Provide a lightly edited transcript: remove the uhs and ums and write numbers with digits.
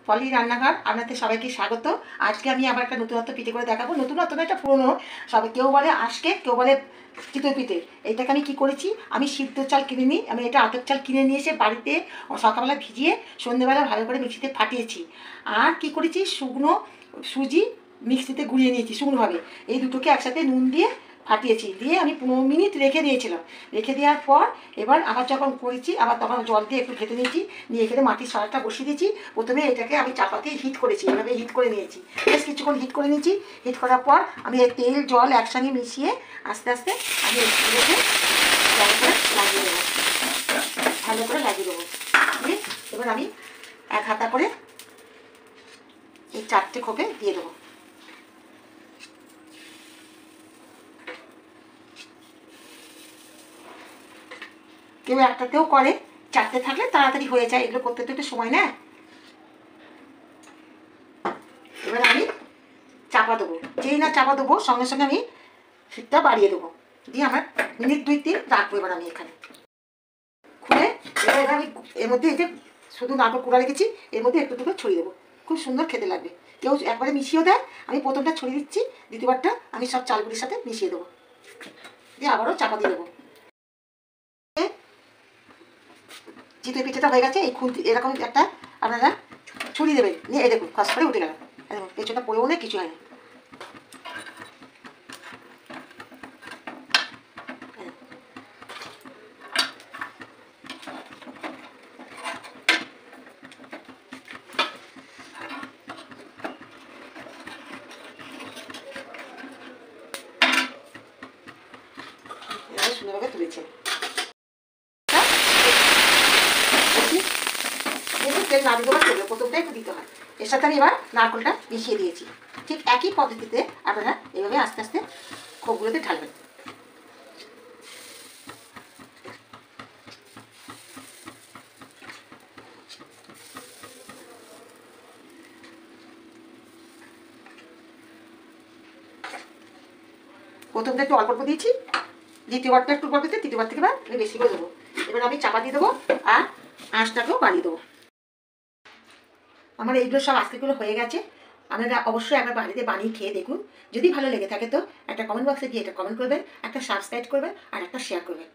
পলি রান্নাঘর আপনাদের সবাইকে স্বাগত। আজকে আমি আবার একটা নতুনত্ব পিঠে করে দেখাবো। নতুনত্ব না, এটা পুরোনো। সবাই কেউ বলে আজকে, কেউ বলে চিতই পিঠে। এইটাকে আমি কি করেছি, আমি সিদ্ধ চাল কিনে নিই, আমি এটা আতপ চাল কিনে নিয়ে এসে বাড়িতে সকালবেলা ভিজিয়ে সন্ধ্যেবেলা ভালো করে মিক্সিতে ফাটিয়েছি। আর কি করেছি, শুকনো সুজি মিক্সিতে গুঁড়িয়ে নিয়েছি শুকনোভাবে। এই দুটোকে একসাথে নুন দিয়ে ফাটিয়েছি, দিয়ে আমি 15 মিনিট রেখে দিয়েছিলাম। রেখে দেওয়ার পর এবার আবার যখন করেছি, আবার তখন জল দিয়ে একটু ঘেটে নিয়েছি, নিয়ে এখানে মাটির সরাটা বসিয়ে দিয়েছি। প্রথমে এটাকে আমি চাপাতে হিট করেছি, এভাবে হিট করে নিয়েছি, বেশ কিছুক্ষণ হিট করে নিয়েছি। হিট করার পর আমি এই তেল জল একসঙ্গে মিশিয়ে আস্তে আস্তে আমি এটাকে ভালো করে লাগিয়ে দেবো, ভালো করে লাগিয়ে দেবো। দিয়ে এবার আমি এক হাতা করে এই 4টে খোপে দিয়ে দেবো। কেউ একটাতেও করে, 4টে থাকলে তাড়াতাড়ি হয়ে যায়, এগুলো করতে তো একটু সময় নেয়। এবার আমি চাপা দেবো, যেই না চাপা দেবো সঙ্গে সঙ্গে আমি হিটটা বাড়িয়ে দেবো, দিয়ে আমার মিনিট 2-3 রাখবো। এবার আমি এখানে খুলে এবার আমি এর মধ্যে এই যে শুধু নারকেল কুড়া রেখেছি, এর মধ্যে একটু দুটো ছড়িয়ে দেবো, খুব সুন্দর খেতে লাগবে। কেউ একবারে মিশিয়েও দেয়, আমি প্রথমটা ছড়িয়ে দিচ্ছি, দ্বিতীয়বারটা আমি সব চালগুলির সাথে মিশিয়ে দেবো, দিয়ে আবারও চাপা দিয়ে দেবো। চিতই পিঠেটা হয়ে গেছে। এই খুন্তি এরকম একটা আপনারা ছুরি দেবেন, নিয়ে এই দেখুন খস করে উঠে গেল, দেখুন পেছনটা পড়েও না, কিছু হয়নি। সুন্দরভাবে তুলেছে, তেল না দিতে চলবে, প্রথমটা একটু দিতে হয়। এর সাথে আমি এবার নারকেলটা মিশিয়ে দিয়েছি। ঠিক একই পদ্ধতিতে আপনারা এভাবে আস্তে আস্তে খোপগুলোতে ঢালবেন। প্রথমটা একটু অল্প অল্প দিয়েছি, দ্বিতীয়বারটা একটু অল্প দিতে, তৃতীয়বার থেকে আমি বেশি করে দেবো। এবার আমি চাপা দিয়ে দেবো আর আঁচটাকেও বাড়িয়ে দেবো। আমার এইগুলো সব আজকেগুলো হয়ে গেছে। আপনারা অবশ্যই একবার বাড়িতে বানিয়ে খেয়ে দেখুন। যদি ভালো লেগে থাকে তো একটা কমেন্ট বক্সে গিয়ে একটা কমেন্ট করবেন, একটা সাবস্ক্রাইব করবেন আর একটা শেয়ার করবেন।